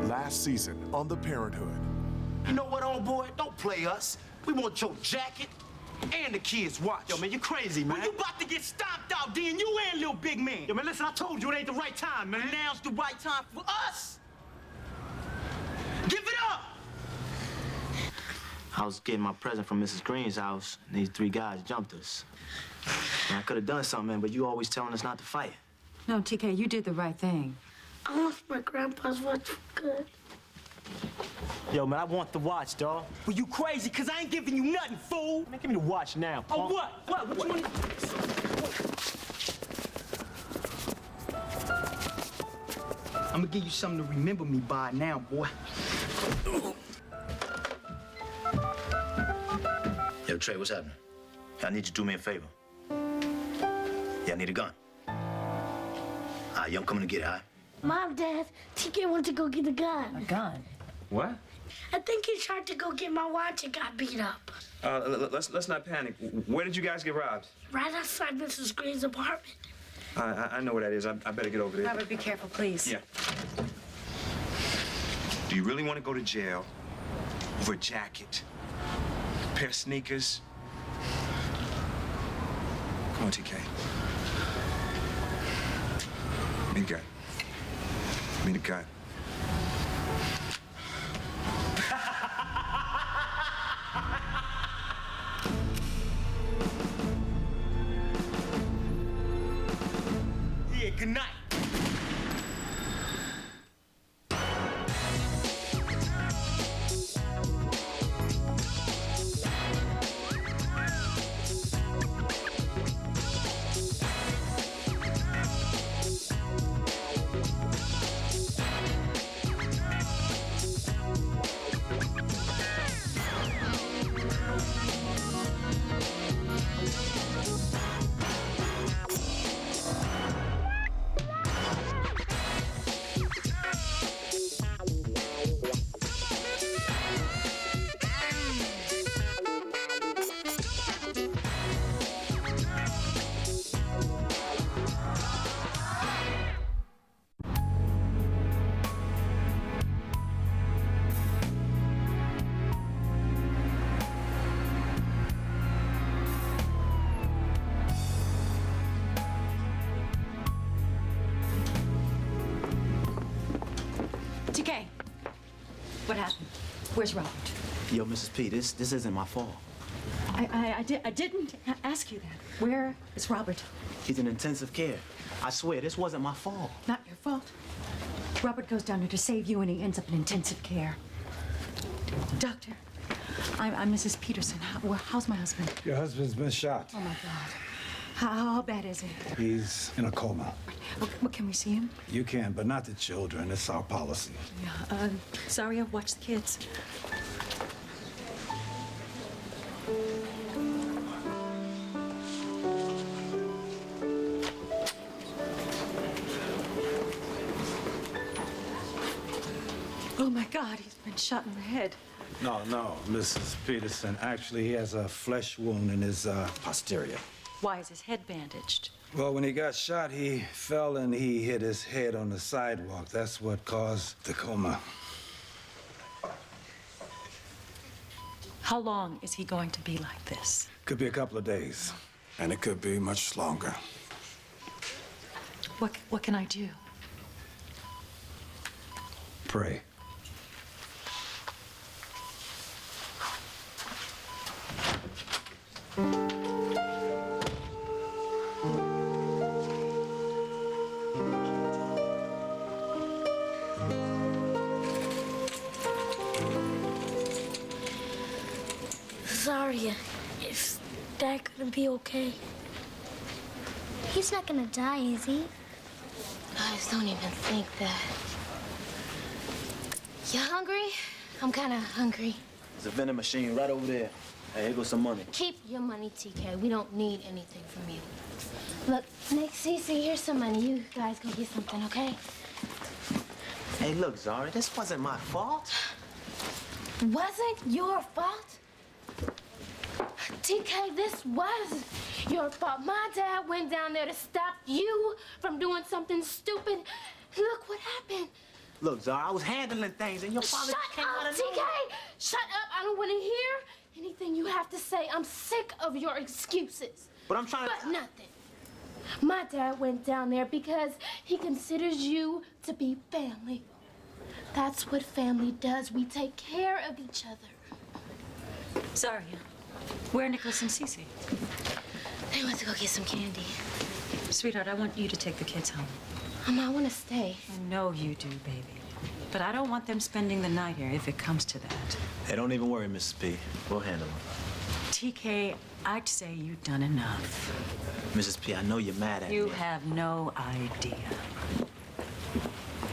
last season on The Parenthood. You know what, old boy? Don't play us. We want your jacket and the kids' watch. Yo, man, you crazy, man. Well, you about to get stomped out, then you and little big man. Yo, man, listen, I told you it ain't the right time, man. Now's the right time for us. Give it up! I was getting my present from Mrs. Green's house, and these three guys jumped us. And I could have done something, but you always telling us not to fight. No, TK, you did the right thing. I lost my grandpa's watch for good. Yo, man, I want the watch, dawg. Well, you crazy, because I ain't giving you nothing, fool. Man, give me the watch now, Oh, punk. what? What you want? I'm gonna give you something to remember me by now, boy. Yo, Trey, what's happening? I need you to do me a favor. Yeah, I need a gun. All right, yo, I'm coming to get it, all right? Mom, Dad, TK went to go get a gun. A gun? What? I think he tried to go get my watch and got beat up. Let's not panic. Where did you guys get robbed? Right outside Mrs. Green's apartment. I know where that is. I better get over there. Robert, be careful, please. Yeah. Do you really want to go to jail over a jacket, a pair of sneakers? Come on, TK. Give me the gun. Give me the gun. Yeah, good night. TK, what happened? Where's Robert? Yo, Mrs. P, this isn't my fault. I didn't ask you that. Where is Robert? He's in intensive care. I swear, this wasn't my fault. Not your fault. Robert goes down there to save you, and he ends up in intensive care. Doctor, I'm Mrs. Peterson. How's my husband? Your husband's been shot. Oh, my God. How bad is he? He's in a coma. Well, can we see him? You can, but not the children. It's our policy. Yeah, sorry, I've watched the kids. Oh, my God, he's been shot in the head. No, Mrs. Peterson. Actually, he has a flesh wound in his posterior. Why is his head bandaged? Well, when he got shot, he fell and he hit his head on the sidewalk. That's what caused the coma. How long is he going to be like this? Could be a couple of days, and it could be much longer. What can I do? Pray. Sorry, is Dad gonna be okay? He's not gonna die, is he? Guys, don't even think that. You hungry? I'm kind of hungry. There's a vending machine right over there. Hey, here goes some money. Keep your money, TK. We don't need anything from you. Look, Nick, Cece, here's some money. You guys go get something, okay? Hey, look, Zari, this wasn't my fault. Wasn't your fault? TK, this was your fault. My dad went down there to stop you from doing something stupid. Look what happened. Look, Zara, I was handling things and your father Shut came out up, of TK! nowhere. Shut up! I don't want to hear anything you have to say. I'm sick of your excuses. But I'm trying to... But nothing. My dad went down there because he considers you to be family. That's what family does. We take care of each other. Zaria, where are Nicholas and Cece? They went to go get some candy. Sweetheart, I want you to take the kids home. I want to stay. I know you do, baby. But I don't want them spending the night here if it comes to that. Hey, don't even worry, Mrs. P. We'll handle it. TK, I'd say you've done enough. Mrs. P, I know you're mad at me. You have no idea.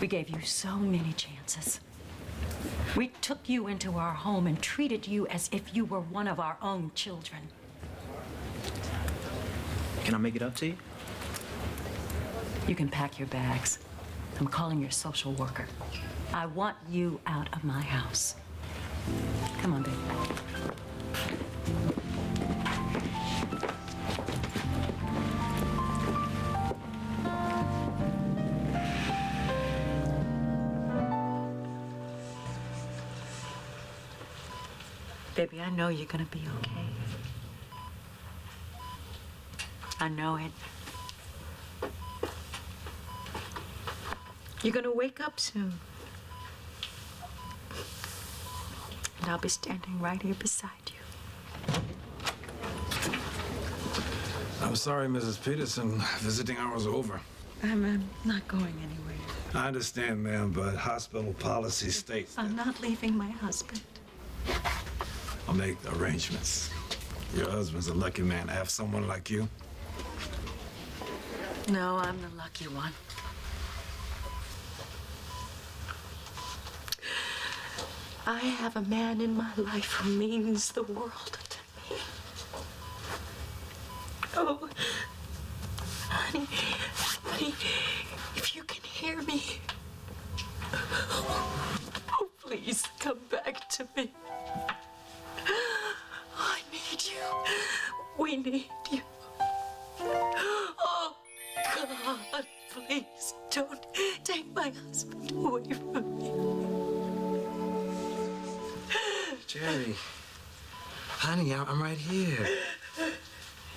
We gave you so many chances. We took you into our home and treated you as if you were one of our own children. Can I make it up to you? You can pack your bags. I'm calling your social worker. I want you out of my house. Come on, baby. Baby, I know you're gonna be okay. I know it. You're gonna wake up soon. And I'll be standing right here beside you. I'm sorry, Mrs. Peterson. Visiting hours are over. I'm not going anywhere. I understand, ma'am, but hospital policy states I'm not leaving my husband. I'll make arrangements. Your husband's a lucky man to have someone like you. No, I'm the lucky one. I have a man in my life who means the world to me. Oh, honey, if you can hear me, oh, please come back to me. I need you. We need you. Oh, God, please don't take my husband away from me. Jerry, honey, I'm right here.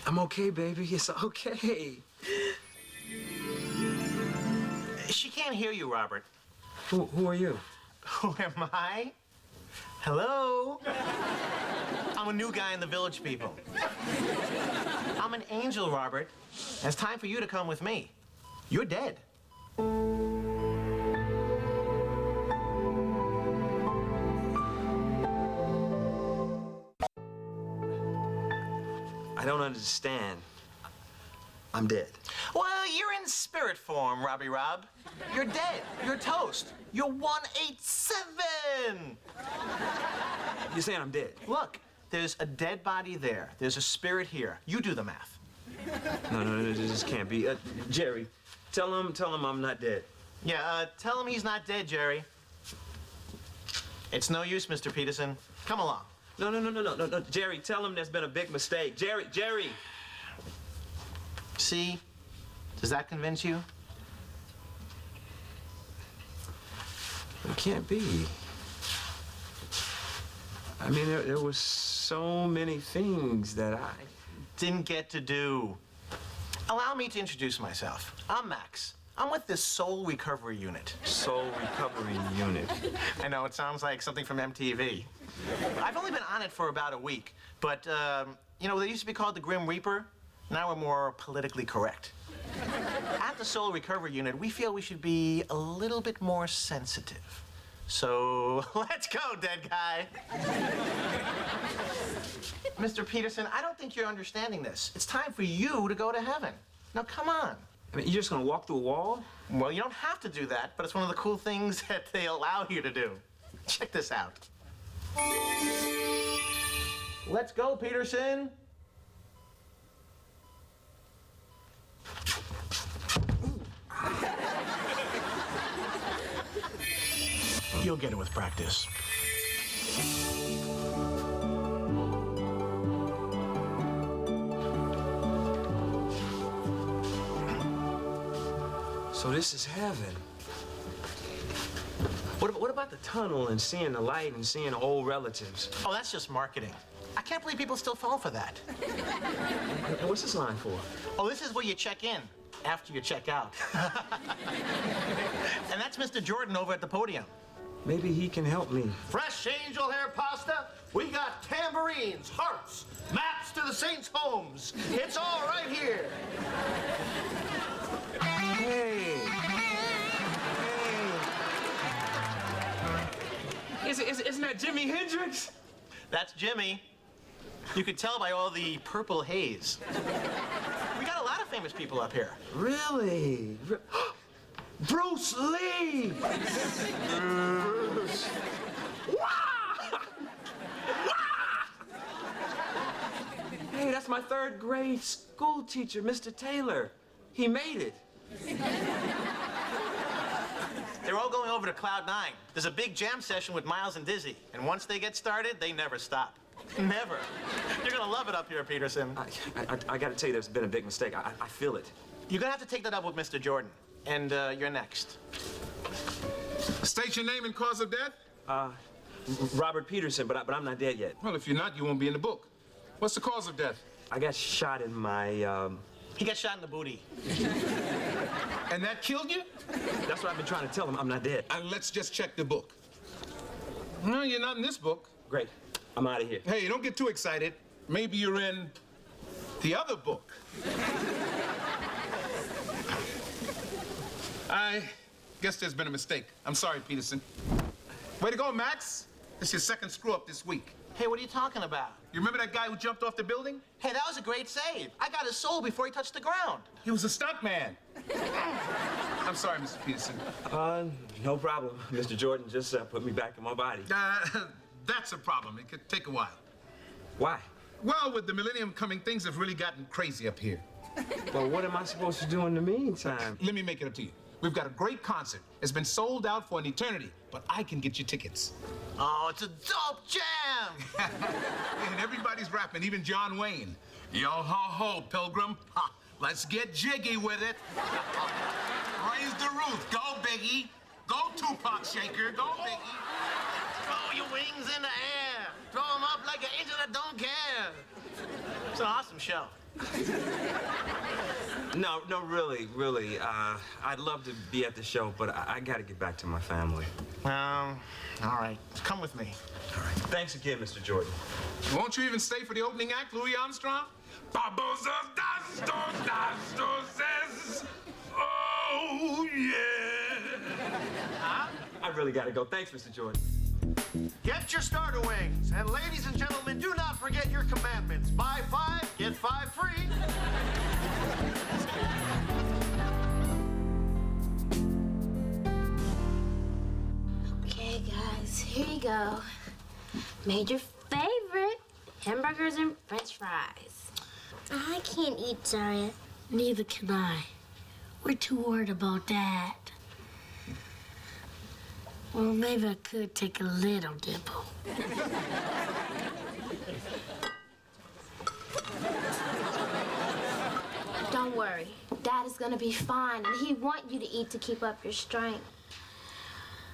I'm okay, baby. It's okay. She can't hear you, Robert. Who are you? Who am I? Hello? I'm a new guy in the Village People. I'm an angel, Robert. It's time for you to come with me. You're dead. I don't understand. I'm dead. Well, you're in spirit form, Robbie Rob. You're dead. You're toast. You're 187. You're saying I'm dead? Look, there's a dead body there. There's a spirit here. You do the math. No, this can't be. Jerry, tell him I'm not dead. Yeah, tell him he's not dead, Jerry. It's no use, Mr. Peterson. Come along. No, Jerry, tell him there's been a big mistake. Jerry. See? Does that convince you? It can't be. I mean, there was so many things that I didn't get to do. Allow me to introduce myself. I'm Max. I'm with this Soul Recovery Unit. Soul Recovery Unit. I know, it sounds like something from MTV. I've only been on it for about a week, but, you know, they used to be called the Grim Reaper. Now we're more politically correct. At the Soul Recovery Unit, we feel we should be a little bit more sensitive. So, let's go, dead guy. Mr. Peterson, I don't think you're understanding this. It's time for you to go to heaven. Now, come on. I mean, you're just gonna walk through a wall? Well, you don't have to do that, but it's one of the cool things that they allow you to do. Check this out. Let's go, Peterson. You'll get it with practice. So this is heaven. What about the tunnel and seeing the light and seeing old relatives? Oh, that's just marketing. I can't believe people still fall for that. And what's this line for? Oh, this is where you check in after you check out. And that's Mr. Jordan over at the podium. Maybe he can help me. Fresh angel hair pasta. We got tambourines, harps, maps to the saints' homes. It's all right here. Hey. Isn't that Jimi Hendrix? That's Jimmy. You could tell by all the purple haze. We got a lot of famous people up here. Really? Bruce Lee! Bruce. Hey, that's my 3rd grade school teacher, Mr. Taylor. He made it. They're all going over to Cloud 9. There's a big jam session with Miles and Dizzy. And once they get started, they never stop. Never. You're gonna love it up here, Peterson. I gotta tell you, there's been a big mistake. I feel it. You're gonna have to take that up with Mr. Jordan. And you're next. State your name and cause of death? Robert Peterson, but I'm not dead yet. Well, if you're not, you won't be in the book. What's the cause of death? I got shot in my, He got shot in the booty. And that killed you? That's what I've been trying to tell him. I'm not dead. And let's just check the book. No, you're not in this book. Great. I'm out of here. Hey, don't get too excited. Maybe you're in the other book. I guess there's been a mistake. I'm sorry, Peterson. Way to go, Max. It's your 2nd screw-up this week. Hey, what are you talking about? You remember that guy who jumped off the building? Hey, that was a great save. I got his soul before he touched the ground. He was a stuntman. I'm sorry, Mr. Peterson. No problem. Mr. Jordan just put me back in my body. That's a problem. It could take a while. Why? Well, with the millennium coming, things have really gotten crazy up here. Well, what am I supposed to do in the meantime? Let me make it up to you. We've got a great concert. It's been sold out for an eternity, but I can get you tickets. Oh, it's a dope jam! And everybody's rapping, even John Wayne. Yo ho ho, Pilgrim. Ha, let's get jiggy with it. Raise the roof. Go, Biggie. Go, Tupac Shaker. Go, Biggie. Throw your wings in the air. Throw them up like an angel that don't care. It's an awesome show. No, really. I'd love to be at the show, but I gotta get back to my family. All right. Come with me. All right. Thanks again, Mr. Jordan. Won't you even stay for the opening act, Louis Armstrong? Babozos, says, oh, yeah. I really gotta go. Thanks, Mr. Jordan. Get your starter wings. And ladies and gentlemen, do not forget your commandments. Buy 5, get 5 free. Okay, guys, here you go. Made your favorite hamburgers and french fries. I can't eat, Zaria. Neither can I. We're too worried about that. Well, maybe I could take a little dibble. Don't worry. Dad is gonna be fine, and he wants you to eat to keep up your strength.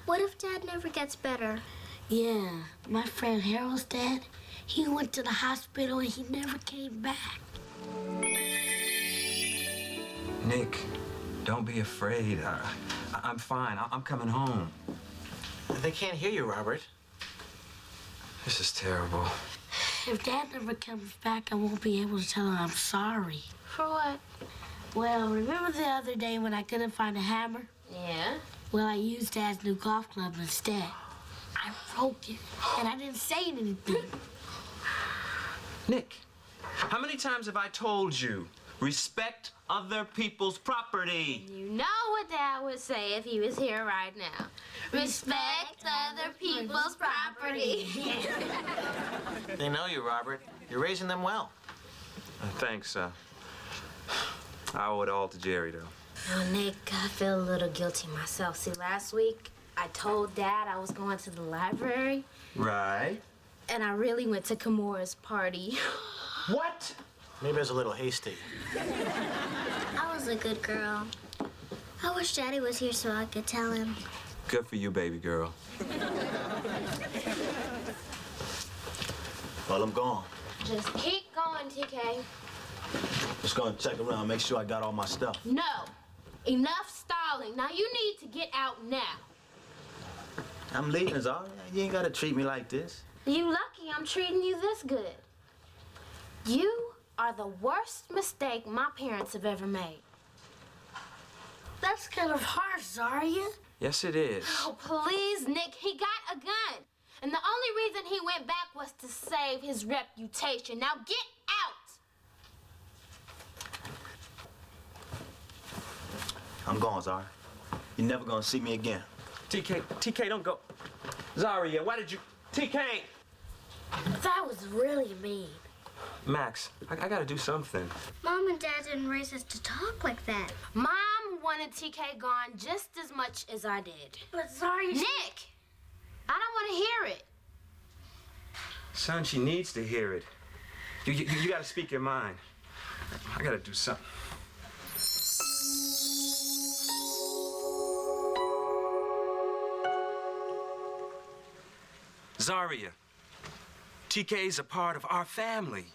What if Dad never gets better? Yeah, my friend Harold's dad, he went to the hospital and he never came back. Nick, don't be afraid. I'm fine. I'm coming home. They can't hear you, Robert. This is terrible. If Dad never comes back, I won't be able to tell him I'm sorry. For what? Well, remember the other day when I couldn't find a hammer? Yeah? Well, I used Dad's new golf club instead. I broke it, and I didn't say anything. Nick, how many times have I told you, respect other people's property? You know what Dad would say if he was here right now. Respect other people's property. They know you, Robert. You're raising them well. Thanks. I owe it all to Jerry, though. Oh, Nick, I feel a little guilty myself. See, last week, I told Dad I was going to the library. Right. And I really went to Kimura's party. What? Maybe I was a little hasty. I was a good girl. I wish Daddy was here so I could tell him. Good for you, baby girl. Well, I'm gone. Just keep going, TK. Just gonna check around, make sure I got all my stuff. No. Enough stalling. Now you need to get out now. I'm leaving, Zara. You ain't gotta treat me like this. You lucky I'm treating you this good. You are the worst mistake my parents have ever made. That's kind of harsh, Zarya. Yes, it is. Oh, please, Nick. He got a gun. And the only reason he went back was to save his reputation. Now get out! I'm gone, Zara. You're never gonna see me again. TK, don't go. Zarya, why did you... TK! That was really mean. Max, I gotta do something. Mom and Dad didn't raise us to talk like that. Mom wanted TK gone just as much as I did. But Zarya... Nick! I don't want to hear it. Son, she needs to hear it. You gotta speak your mind. I gotta do something. Zarya, TK's a part of our family.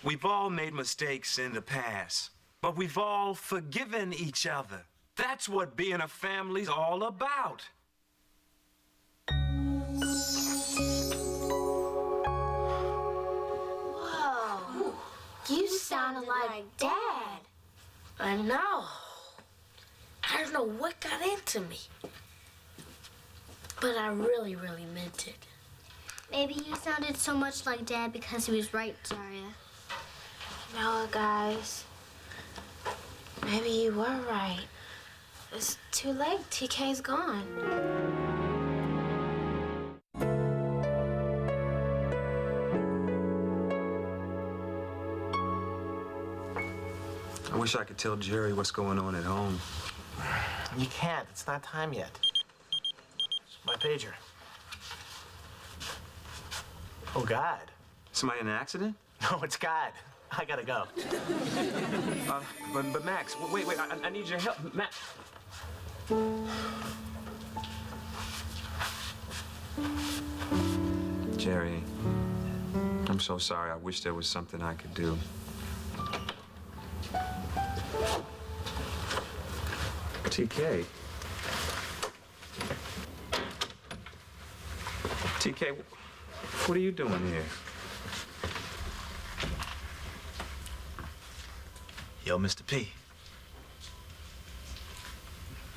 We've all made mistakes in the past, but we've all forgiven each other. That's what being a family's all about. Whoa. You sounded like Dad. I know. I don't know what got into me. But I really, really meant it. Maybe you sounded so much like Dad because he was right, Zarya. No, guys. Maybe you were right. It's too late. TK's gone. I wish I could tell Jerry what's going on at home. You can't. It's not time yet. It's my pager. Oh, God. Somebody in an accident? No, it's God. I gotta go. But Max, wait, I need your help. Max. Jerry, I'm so sorry. I wish there was something I could do. TK. TK, what are you doing here? Yo, Mr. P.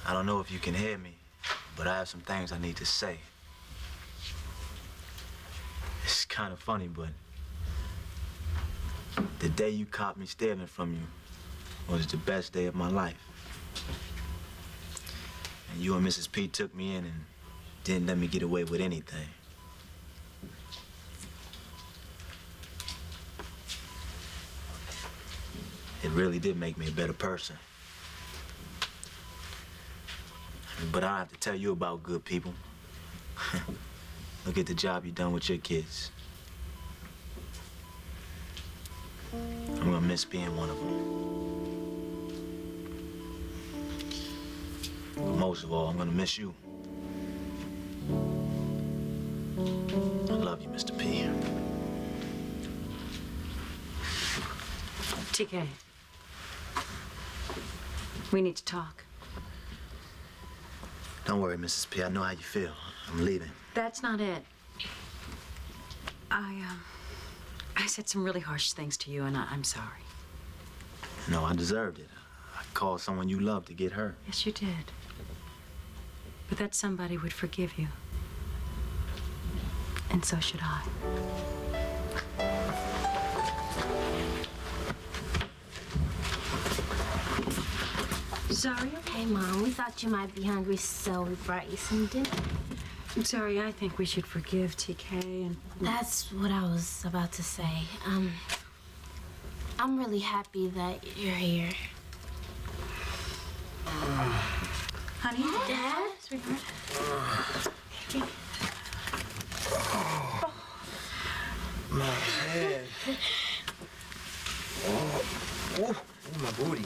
I don't know if you can hear me, but I have some things I need to say. It's kind of funny, but the day you caught me stealing from you was the best day of my life. And you and Mrs. P took me in and didn't let me get away with anything. It really did make me a better person. But I don't have to tell you about good people. Look at the job you've done with your kids. I'm gonna miss being one of them. But most of all, I'm gonna miss you. I love you, Mr. P. TK. We need to talk. Don't worry, Mrs. P. I know how you feel. I'm leaving. That's not it. I said some really harsh things to you, and I'm sorry. No, I deserved it. I called someone you love to get hurt. Yes, you did. But that somebody would forgive you. And so should I. Zarya? Hey, Mom, we thought you might be hungry, so we brought you some dinner. I'm sorry, I think we should forgive TK and... That's what I was about to say. I'm really happy that you're here. Honey? Dad? Sweetheart? Oh, my head. Oh, my booty.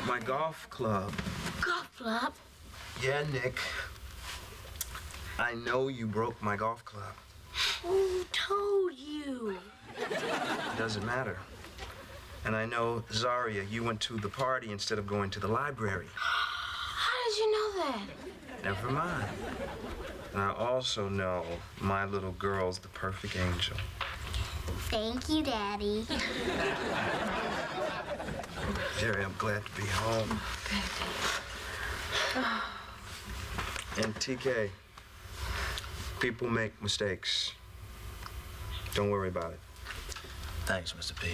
My golf club. Golf club? Yeah, Nick. I know you broke my golf club. Who told you? It doesn't matter. And I know, Zaria, you went to the party instead of going to the library. How did you know that? Never mind. And I also know my little girl's the perfect angel. Thank you, Daddy. Jerry, I'm glad to be home. And TK, people make mistakes. Don't worry about it. Thanks, Mr. P.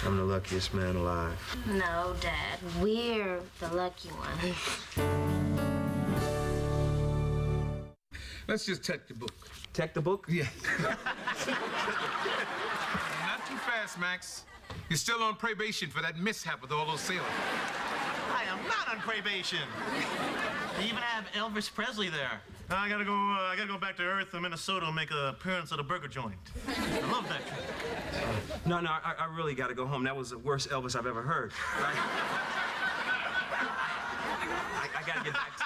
I'm the luckiest man alive. No, Dad. We're the lucky ones. Let's just check the book. Check the book? Yeah. Not too fast, Max. You're still on probation for that mishap with all those sailors. I am not on probation. They even have Elvis Presley there. I gotta go back to Earth, Minnesota, and make an appearance at a burger joint. I love that trip. No, I really got to go home. That was the worst Elvis I've ever heard. I got to get back to...